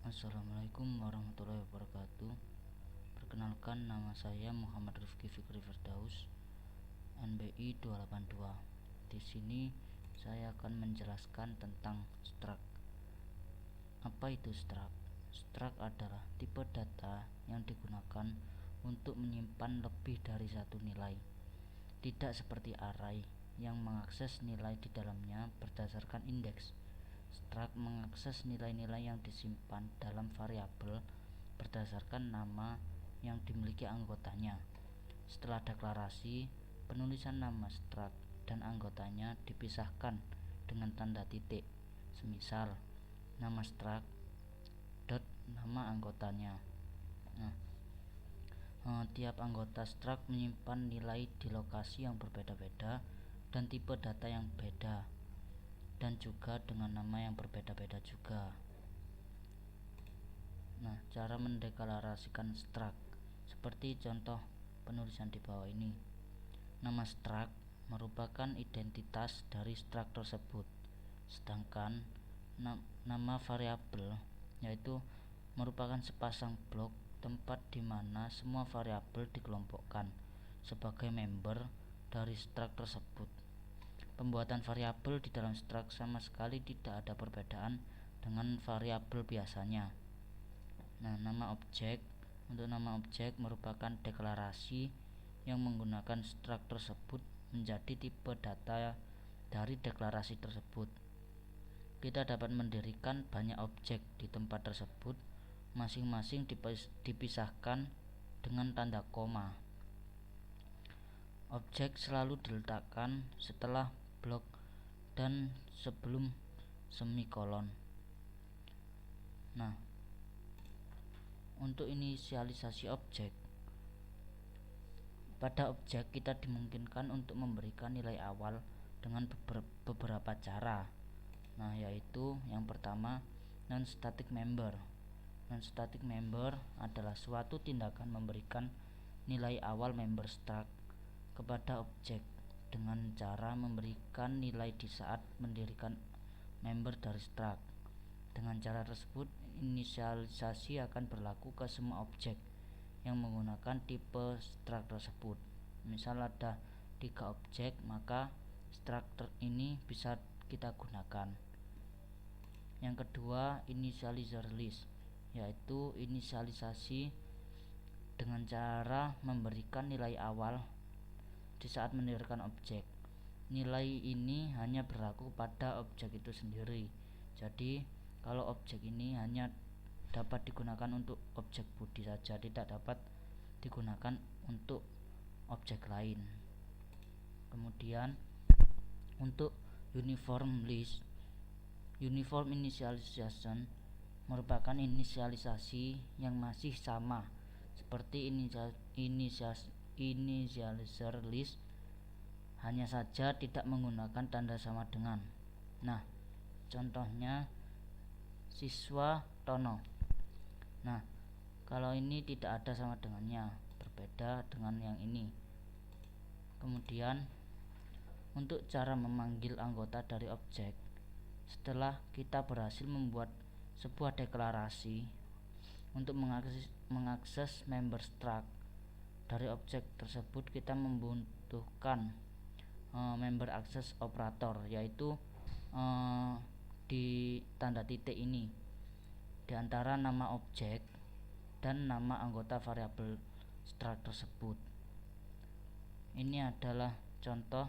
Assalamualaikum warahmatullahi wabarakatuh. Perkenalkan, nama saya Muhammad Rifki Fikri Firdaus, NBI 282. Di sini saya akan menjelaskan tentang struct. Apa itu struct? Struct adalah tipe data yang digunakan untuk menyimpan lebih dari satu nilai. Tidak seperti array yang mengakses nilai di dalamnya berdasarkan indeks. Struct mengakses nilai-nilai yang disimpan dalam variabel berdasarkan nama yang dimiliki anggotanya. Setelah deklarasi, penulisan nama struct dan anggotanya dipisahkan dengan tanda titik. Semisal, nama struct dot nama anggotanya. Tiap anggota struct menyimpan nilai di lokasi yang berbeda-beda dan tipe data yang beda, dan juga dengan nama yang berbeda-beda juga. Cara mendeklarasikan struct seperti contoh penulisan di bawah ini. Nama struct merupakan identitas dari struct tersebut, sedangkan nama variabel yaitu merupakan sepasang blok tempat di mana semua variabel dikelompokkan sebagai member dari struct tersebut. Pembuatan variabel di dalam struct sama sekali tidak ada perbedaan dengan variabel biasanya. Nama objek. Untuk nama objek merupakan deklarasi yang menggunakan struct tersebut menjadi tipe data dari deklarasi tersebut. Kita dapat mendirikan banyak objek di tempat tersebut, masing-masing dipisahkan dengan tanda koma. Objek selalu diletakkan setelah blok dan sebelum semikolon. Untuk inisialisasi objek, pada objek kita dimungkinkan untuk memberikan nilai awal dengan beberapa cara. Yaitu yang pertama, non-static member. Non-static member adalah suatu tindakan memberikan nilai awal member struct kepada objek dengan cara memberikan nilai di saat mendirikan member dari struct. Dengan cara tersebut, inisialisasi akan berlaku ke semua objek yang menggunakan tipe struct tersebut. Misal ada 3 objek, maka struct ini bisa kita gunakan. Yang kedua, initializer list, yaitu inisialisasi dengan cara memberikan nilai awal di saat mendirikan objek. Nilai ini hanya berlaku pada objek itu sendiri. Jadi kalau objek ini hanya dapat digunakan untuk objek body saja, tidak dapat digunakan untuk objek lain. Kemudian untuk uniform list, uniform initialization merupakan inisialisasi yang masih sama seperti initializer list, hanya saja tidak menggunakan tanda sama dengan. Contohnya siswa Tono. Kalau ini tidak ada sama dengannya, berbeda dengan yang ini. Kemudian untuk cara memanggil anggota dari objek, setelah kita berhasil membuat sebuah deklarasi untuk mengakses member struct dari objek tersebut, kita membutuhkan member access operator, yaitu di tanda titik ini di antara nama objek dan nama anggota variabel struct tersebut. Ini adalah contoh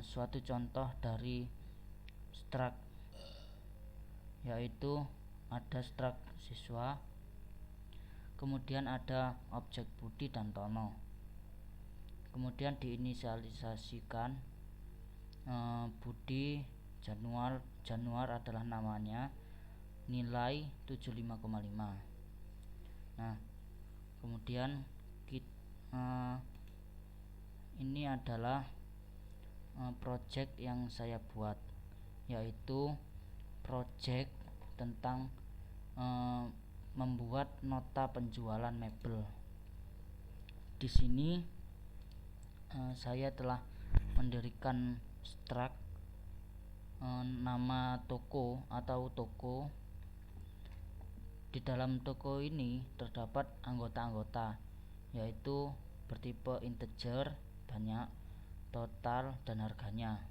suatu contoh dari struct, yaitu ada struct siswa, kemudian ada objek Budi dan Tono, kemudian diinisialisasikan Budi Januar adalah namanya, nilai 75,5. Kemudian ini adalah project yang saya buat, yaitu project tentang membuat nota penjualan mebel. Di sini saya telah mendirikan struct nama toko atau toko. Di dalam toko ini terdapat anggota-anggota, yaitu bertipe integer banyak, total, dan harganya.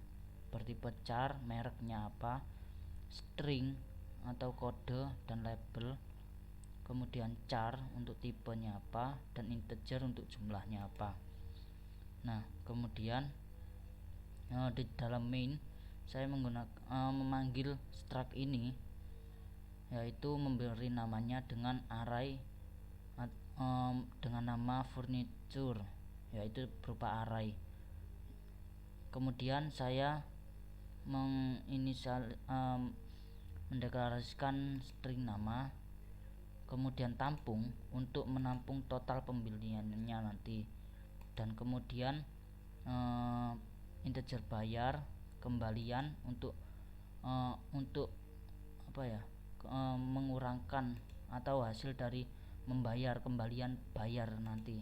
Bertipe char mereknya apa, string atau kode dan label, kemudian char untuk tipenya apa, dan integer untuk jumlahnya apa. Nah, kemudian di dalam main saya memanggil struct ini, yaitu memberi namanya dengan array dengan nama furniture, yaitu berupa array. Kemudian saya mendeklarasikan string nama, kemudian tampung untuk menampung total pembeliannya nanti, dan kemudian integer bayar kembalian untuk mengurangkan atau hasil dari membayar, kembalian bayar nanti.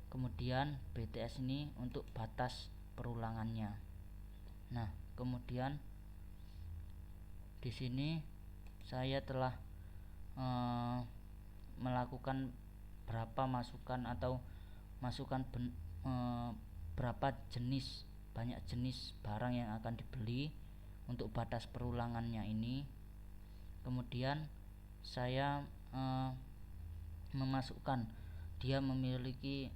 Kemudian BTS ini untuk batas perulangannya. Nah, kemudian di sini saya telah melakukan berapa jenis, banyak jenis barang yang akan dibeli untuk batas perulangannya ini. Kemudian saya memasukkan dia memilih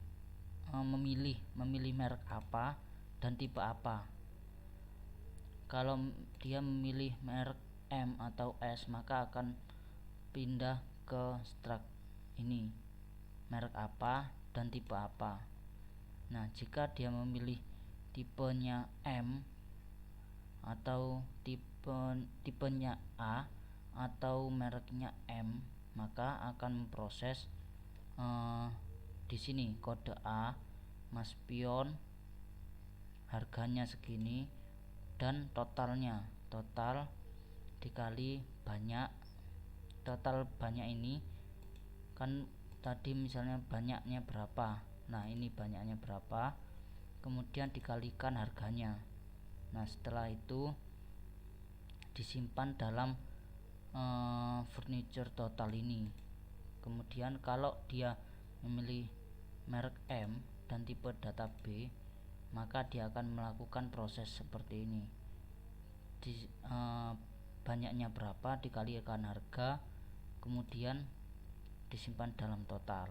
merek apa dan tipe apa. Kalau dia memilih merek M atau S, maka akan pindah ke struct ini, merek apa dan tipe apa. Nah, jika dia memilih tipenya M atau tipenya A atau mereknya M, maka akan memproses di sini kode A, mas pion, harganya segini, dan totalnya, total dikali banyak. Total banyak ini kan tadi misalnya banyaknya berapa, nah ini banyaknya berapa, kemudian dikalikan harganya. Nah, setelah itu disimpan dalam furniture total ini. Kemudian kalau dia memilih merek M dan tipe data B, maka dia akan melakukan proses seperti ini. Banyaknya berapa dikalikan harga, kemudian disimpan dalam total.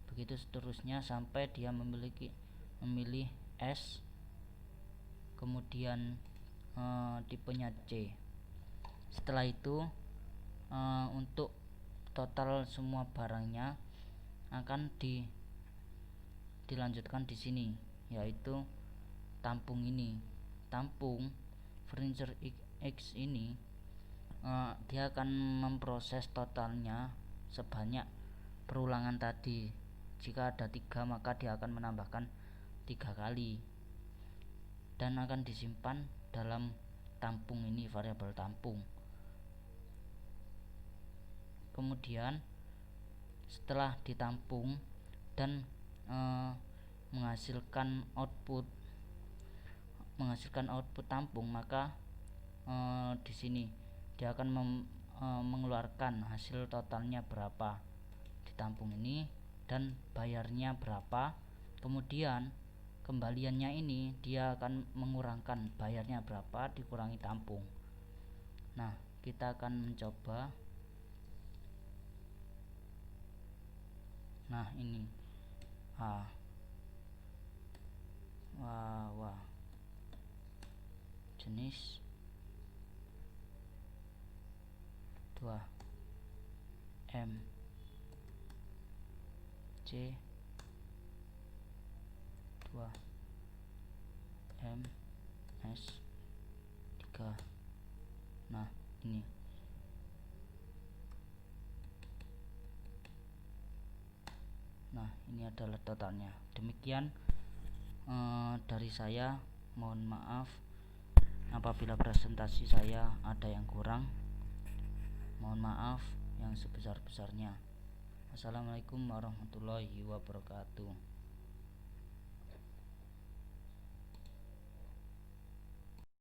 Begitu seterusnya sampai dia memilih S, kemudian tipenya C. Setelah itu untuk total semua barangnya akan dilanjutkan di sini, yaitu tampung ini. Tampung furniture X ini dia akan memproses totalnya sebanyak perulangan tadi. Jika ada 3, maka dia akan menambahkan 3 kali dan akan disimpan dalam tampung ini, variabel tampung. Kemudian setelah ditampung dan menghasilkan output tampung, maka di sini dia akan mengeluarkan hasil totalnya berapa di tampung ini dan bayarnya berapa. Kemudian kembaliannya ini dia akan mengurangkan bayarnya berapa dikurangi tampung. Nah, kita akan mencoba. Nah, ini jenis 2 M C 2 M S 3. Nah, ini adalah totalnya. Demikian dari saya. Mohon maaf apabila presentasi saya ada yang kurang. Mohon maaf yang sebesar-besarnya. Assalamualaikum warahmatullahi wabarakatuh.